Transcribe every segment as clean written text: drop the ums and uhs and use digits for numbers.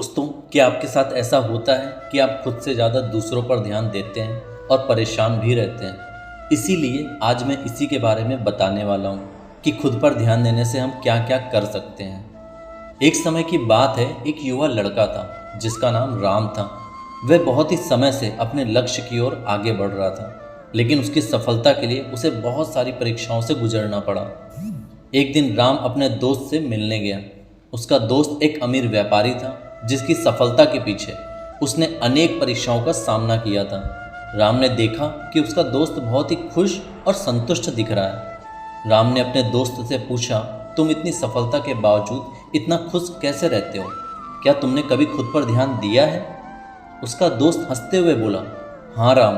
दोस्तों, क्या आपके साथ ऐसा होता है कि आप खुद से ज़्यादा दूसरों पर ध्यान देते हैं और परेशान भी रहते हैं। इसीलिए आज मैं इसी के बारे में बताने वाला हूँ कि खुद पर ध्यान देने से हम क्या क्या कर सकते हैं। एक समय की बात है, एक युवा लड़का था जिसका नाम राम था। वह बहुत ही समय से अपने लक्ष्य की ओर आगे बढ़ रहा था, लेकिन उसकी सफलता के लिए उसे बहुत सारी परीक्षाओं से गुजरना पड़ा। एक दिन राम अपने दोस्त से मिलने गया। उसका दोस्त एक अमीर व्यापारी था जिसकी सफलता के पीछे उसने अनेक परीक्षाओं का सामना किया था। राम ने देखा कि उसका दोस्त बहुत ही खुश और संतुष्ट दिख रहा है। राम ने अपने दोस्त से पूछा, तुम इतनी सफलता के बावजूद इतना खुश कैसे रहते हो? क्या तुमने कभी खुद पर ध्यान दिया है? उसका दोस्त हंसते हुए बोला, हाँ राम,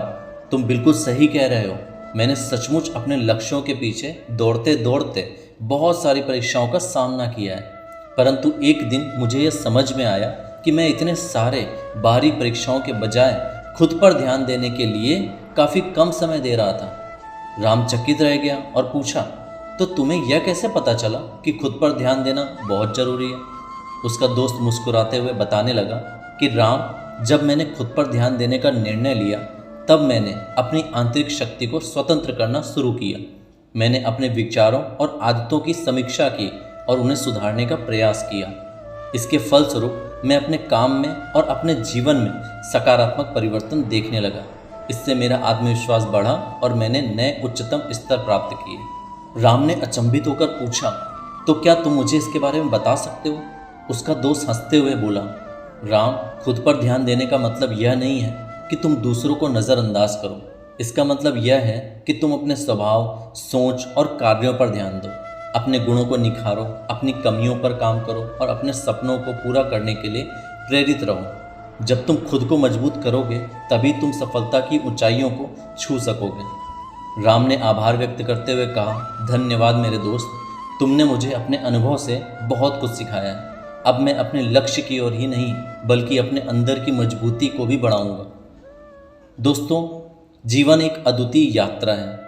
तुम बिल्कुल सही कह रहे हो। मैंने सचमुच अपने लक्ष्यों के पीछे दौड़ते दौड़ते बहुत सारी परीक्षाओं का सामना किया है, परंतु एक दिन मुझे यह समझ में आया कि मैं इतने सारे बाहरी परीक्षाओं के बजाय खुद पर ध्यान देने के लिए काफ़ी कम समय दे रहा था। राम चकित रह गया और पूछा, तो तुम्हें यह कैसे पता चला कि खुद पर ध्यान देना बहुत ज़रूरी है? उसका दोस्त मुस्कुराते हुए बताने लगा कि राम, जब मैंने खुद पर ध्यान देने का निर्णय लिया तब मैंने अपनी आंतरिक शक्ति को स्वतंत्र करना शुरू किया। मैंने अपने विचारों और आदतों की समीक्षा की और उन्हें सुधारने का प्रयास किया। इसके फलस्वरूप मैं अपने काम में और अपने जीवन में सकारात्मक परिवर्तन देखने लगा। इससे मेरा आत्मविश्वास बढ़ा और मैंने नए उच्चतम स्तर प्राप्त किए। राम ने अचंभित होकर पूछा, तो क्या तुम मुझे इसके बारे में बता सकते हो? उसका दोस्त हंसते हुए बोला, राम, खुद पर ध्यान देने का मतलब यह नहीं है कि तुम दूसरों को नज़रअंदाज करो। इसका मतलब यह है कि तुम अपने स्वभाव, सोच और कार्यों पर ध्यान दो। अपने गुणों को निखारो, अपनी कमियों पर काम करो और अपने सपनों को पूरा करने के लिए प्रेरित रहो। जब तुम खुद को मजबूत करोगे तभी तुम सफलता की ऊंचाइयों को छू सकोगे। राम ने आभार व्यक्त करते हुए कहा, धन्यवाद मेरे दोस्त, तुमने मुझे अपने अनुभव से बहुत कुछ सिखाया है। अब मैं अपने लक्ष्य की ओर ही नहीं बल्कि अपने अंदर की मजबूती को भी बढ़ाऊंगा। दोस्तों, जीवन एक अद्वितीय यात्रा है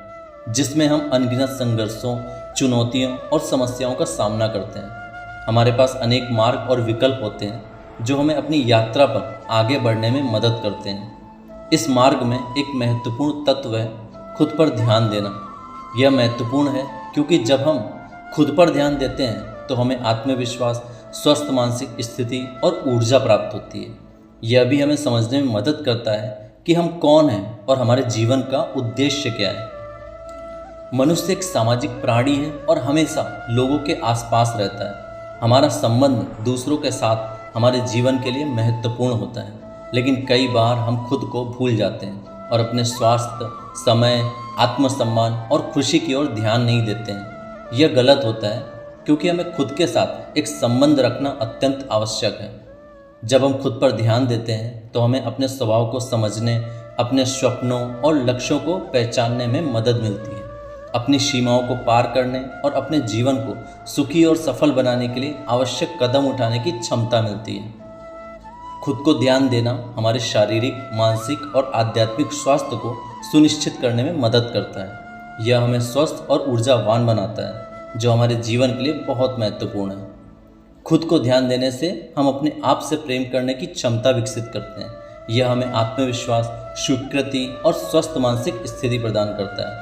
जिसमें हम अनगिनत संघर्षों, चुनौतियों और समस्याओं का सामना करते हैं। हमारे पास अनेक मार्ग और विकल्प होते हैं जो हमें अपनी यात्रा पर आगे बढ़ने में मदद करते हैं। इस मार्ग में एक महत्वपूर्ण तत्व है खुद पर ध्यान देना। यह महत्वपूर्ण है क्योंकि जब हम खुद पर ध्यान देते हैं तो हमें आत्मविश्वास, स्वस्थ मानसिक स्थिति और ऊर्जा प्राप्त होती है। यह भी हमें समझने में मदद करता है कि हम कौन हैं और हमारे जीवन का उद्देश्य क्या है। मनुष्य एक सामाजिक प्राणी है और हमेशा लोगों के आसपास रहता है। हमारा संबंध दूसरों के साथ हमारे जीवन के लिए महत्वपूर्ण होता है, लेकिन कई बार हम खुद को भूल जाते हैं और अपने स्वास्थ्य, समय, आत्मसम्मान और खुशी की ओर ध्यान नहीं देते हैं। यह गलत होता है क्योंकि हमें खुद के साथ एक संबंध रखना अत्यंत आवश्यक है। जब हम खुद पर ध्यान देते हैं तो हमें अपने स्वभाव को समझने, अपने सपनों और लक्ष्यों को पहचानने में मदद मिलती है। अपनी सीमाओं को पार करने और अपने जीवन को सुखी और सफल बनाने के लिए आवश्यक कदम उठाने की क्षमता मिलती है। खुद को ध्यान देना हमारे शारीरिक, मानसिक और आध्यात्मिक स्वास्थ्य को सुनिश्चित करने में मदद करता है। यह हमें स्वस्थ और ऊर्जावान बनाता है, जो हमारे जीवन के लिए बहुत महत्वपूर्ण है। खुद को ध्यान देने से हम अपने आप से प्रेम करने की क्षमता विकसित करते हैं। यह हमें आत्मविश्वास, स्वीकृति और स्वस्थ मानसिक स्थिति प्रदान करता है।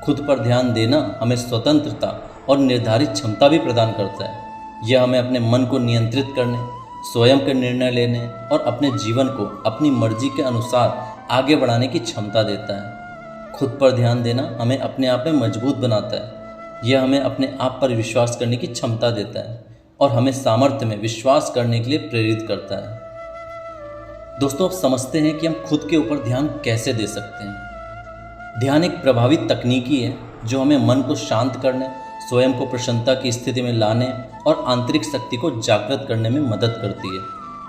खुद पर ध्यान देना हमें स्वतंत्रता और निर्धारित क्षमता भी प्रदान करता है। यह हमें अपने मन को नियंत्रित करने, स्वयं के निर्णय लेने और अपने जीवन को अपनी मर्जी के अनुसार आगे बढ़ाने की क्षमता देता है। खुद पर ध्यान देना हमें अपने आप में मजबूत बनाता है। यह हमें अपने आप पर विश्वास करने की क्षमता देता है और हमें सामर्थ्य में विश्वास करने के लिए प्रेरित करता है। दोस्तों, अब समझते हैं कि हम खुद के ऊपर ध्यान कैसे दे सकते हैं। ध्यान एक प्रभावी तकनीकी है जो हमें मन को शांत करने, स्वयं को प्रसन्नता की स्थिति में लाने और आंतरिक शक्ति को जागृत करने में मदद करती है।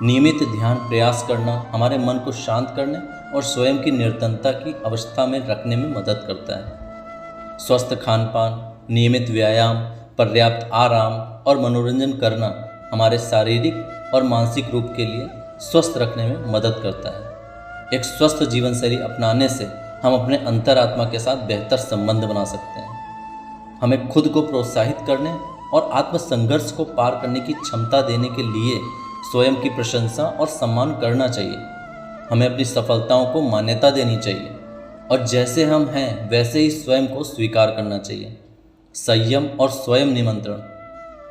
नियमित ध्यान प्रयास करना हमारे मन को शांत करने और स्वयं की निरंतरता की अवस्था में रखने में मदद करता है। स्वस्थ खान पान, नियमित व्यायाम, पर्याप्त आराम और मनोरंजन करना हमारे शारीरिक और मानसिक रूप के लिए स्वस्थ रखने में मदद करता है। एक स्वस्थ जीवन शैली अपनाने से हम अपने अंतरात्मा के साथ बेहतर संबंध बना सकते हैं। हमें खुद को प्रोत्साहित करने और आत्मसंघर्ष को पार करने की क्षमता देने के लिए स्वयं की प्रशंसा और सम्मान करना चाहिए। हमें अपनी सफलताओं को मान्यता देनी चाहिए और जैसे हम हैं वैसे ही स्वयं को स्वीकार करना चाहिए। संयम और स्वयं नियंत्रण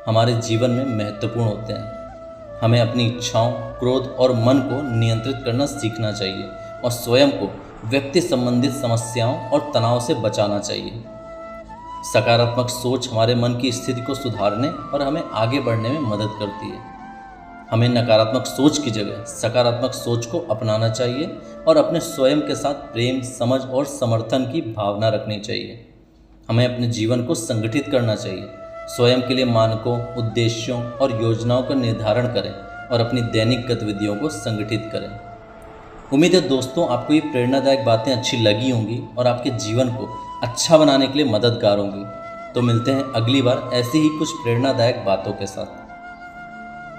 हमारे जीवन में महत्वपूर्ण होते हैं। हमें अपनी इच्छाओं, क्रोध और मन को नियंत्रित करना सीखना चाहिए और स्वयं को व्यक्ति संबंधित समस्याओं और तनाव से बचाना चाहिए। सकारात्मक सोच हमारे मन की स्थिति को सुधारने और हमें आगे बढ़ने में मदद करती है। हमें नकारात्मक सोच की जगह सकारात्मक सोच को अपनाना चाहिए और अपने स्वयं के साथ प्रेम, समझ और समर्थन की भावना रखनी चाहिए। हमें अपने जीवन को संगठित करना चाहिए, स्वयं के लिए मानकों, उद्देश्यों और योजनाओं का निर्धारण करें और अपनी दैनिक गतिविधियों को संगठित करें। उम्मीद है दोस्तों आपको ये प्रेरणादायक बातें अच्छी लगी होंगी और आपके जीवन को अच्छा बनाने के लिए मददगार होंगी। तो मिलते हैं अगली बार ऐसी ही कुछ प्रेरणादायक बातों के साथ।